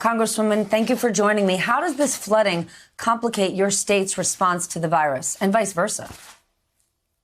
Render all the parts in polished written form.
Congresswoman, thank you for joining me. How does this flooding complicate your state's response to the virus and vice versa?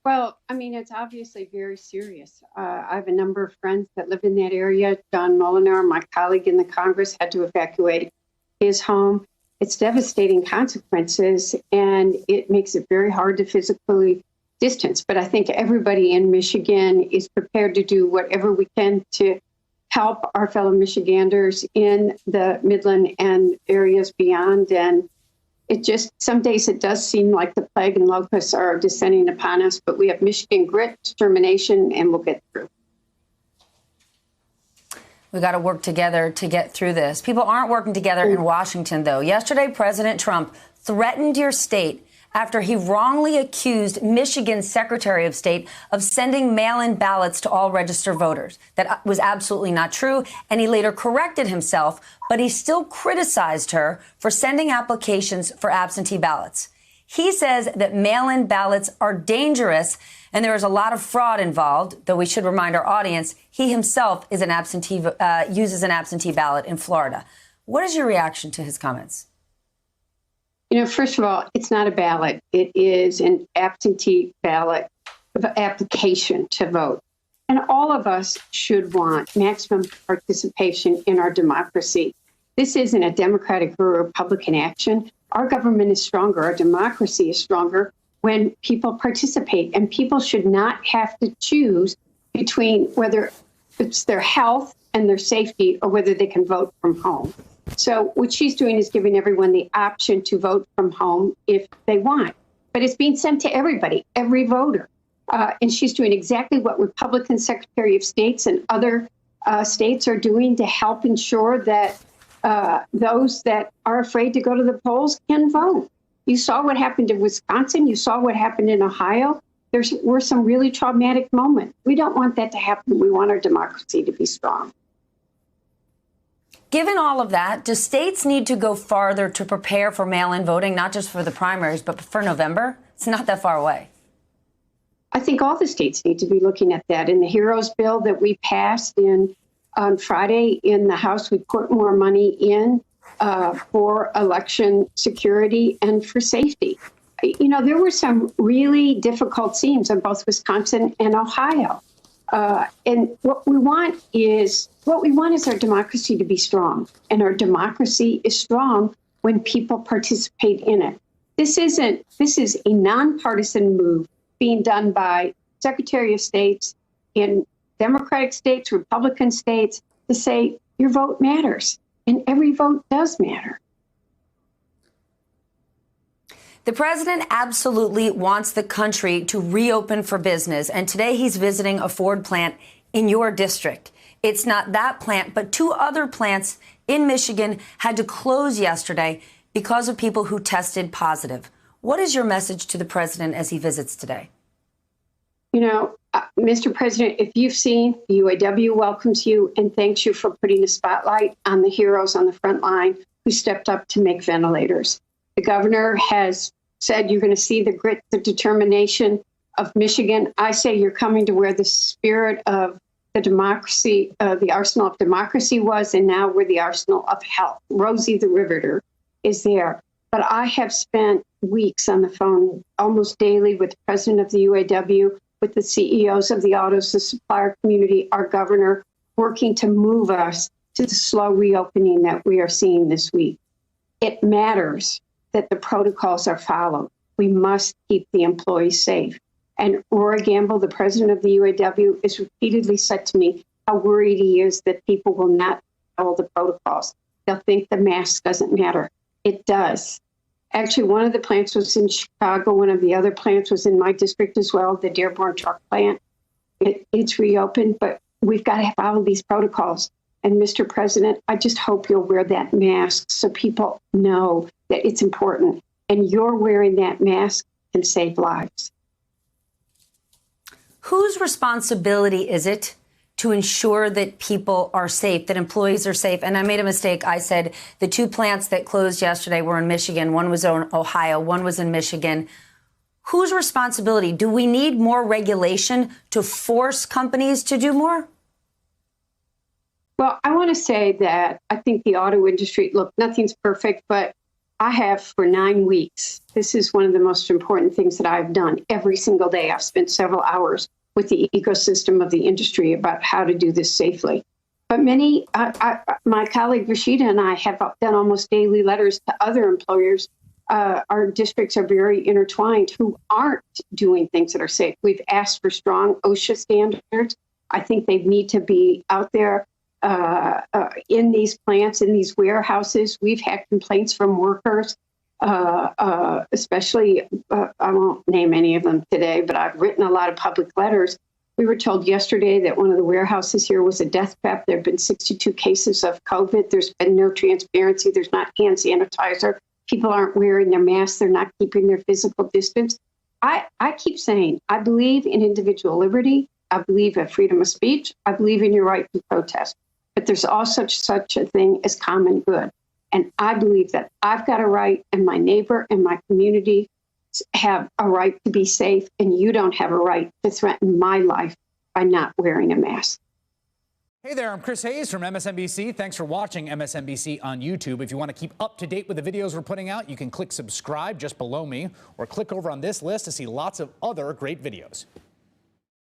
Well, I mean, it's obviously very serious. I have a number of friends that live in that area. John Moliner, my colleague in the Congress, had to evacuate his home. It's devastating consequences, and it makes it very hard to physically distance. But I think everybody in Michigan is prepared to do whatever we can to help our fellow Michiganders in the Midland and areas beyond. And it just, some days it does seem like the plague and locusts are descending upon us, but we have Michigan grit, determination, and we'll get through. We got to work together to get through this. People aren't working together in Washington, though. Yesterday, President Trump threatened your state after he wrongly accused Michigan's Secretary of State of sending mail-in ballots to all registered voters. That was absolutely not true, and he later corrected himself, but he still criticized her for sending applications for absentee ballots. He says that mail-in ballots are dangerous and there is a lot of fraud involved, though we should remind our audience he himself is uses an absentee ballot in Florida. What is your reaction to his comments? You know, first of all, it's not a ballot. It is an absentee ballot application to vote. And all of us should want maximum participation in our democracy. This isn't a Democratic or Republican action. Our government is stronger. Our democracy is stronger when people participate. And people should not have to choose between whether it's their health and their safety or whether they can vote from home. So what she's doing is giving everyone the option to vote from home if they want. But it's being sent to everybody, every voter. And she's doing exactly what Republican Secretary of States and other states are doing to help ensure that those that are afraid to go to the polls can vote. You saw what happened in Wisconsin. You saw what happened in Ohio. There were some really traumatic moments. We don't want that to happen. We want our democracy to be strong. Given all of that, do states need to go farther to prepare for mail-in voting, not just for the primaries, but for November? It's not that far away. I think all the states need to be looking at that. In the HEROES bill that we passed on Friday in the House, we put more money in for election security and for safety. You know, there were some really difficult scenes in both Wisconsin and Ohio. And what we want is our democracy to be strong. And our democracy is strong when people participate in it. This is a nonpartisan move being done by Secretary of States in Democratic states, Republican states, to say your vote matters. And every vote does matter. The president absolutely wants the country to reopen for business. And today he's visiting a Ford plant in your district. It's not that plant, but two other plants in Michigan had to close yesterday because of people who tested positive. What is your message to the president as he visits today? You know, Mr. President, if you've seen, the UAW welcomes you and thanks you for putting a spotlight on the heroes on the front line who stepped up to make ventilators. The governor has said you're going to see the grit, the determination of Michigan. I say you're coming to where the spirit of the democracy, the arsenal of democracy was, and now where the arsenal of health. Rosie the Riveter is there. But I have spent weeks on the phone almost daily with the president of the UAW, with the CEOs of the autos, the supplier community, our governor, working to move us to the slow reopening that we are seeing this week. It matters that the protocols are followed. We must keep the employees safe. And Rory Gamble, the president of the UAW, has repeatedly said to me how worried he is that people will not follow the protocols. They'll think the mask doesn't matter. It does. Actually, one of the plants was in Chicago. One of the other plants was in my district as well, the Dearborn truck plant. It's reopened, but we've got to follow these protocols. And Mr. President, I just hope you'll wear that mask so people know that it's important. And you're wearing that mask can save lives. Whose responsibility is it to ensure that people are safe, that employees are safe? And I made a mistake. I said the two plants that closed yesterday were in Michigan. One was in Ohio. One was in Michigan. Whose responsibility? Do we need more regulation to force companies to do more? Well, I want to say that I think the auto industry, look, nothing's perfect, but I have for 9 weeks. This is one of the most important things that I've done every single day. I've spent several hours with the ecosystem of the industry about how to do this safely. But my colleague Rashida and I have done almost daily letters to other employers. Our districts are very intertwined who aren't doing things that are safe. We've asked for strong OSHA standards. I think they need to be out there in these plants, in these warehouses. We've had complaints from workers, especially, I won't name any of them today, but I've written a lot of public letters. We were told yesterday that one of the warehouses here was a death trap. There have been 62 cases of COVID. There's been no transparency. There's not hand sanitizer. People aren't wearing their masks. They're not keeping their physical distance. I keep saying, I believe in individual liberty. I believe in freedom of speech. I believe in your right to protest. But there's also such a thing as common good. And I believe that I've got a right, and my neighbor and my community have a right to be safe, and you don't have a right to threaten my life by not wearing a mask. Hey there, I'm Chris Hayes from MSNBC. Thanks for watching MSNBC on YouTube. If you want to keep up to date with the videos we're putting out, you can click subscribe just below me, or click over on this list to see lots of other great videos.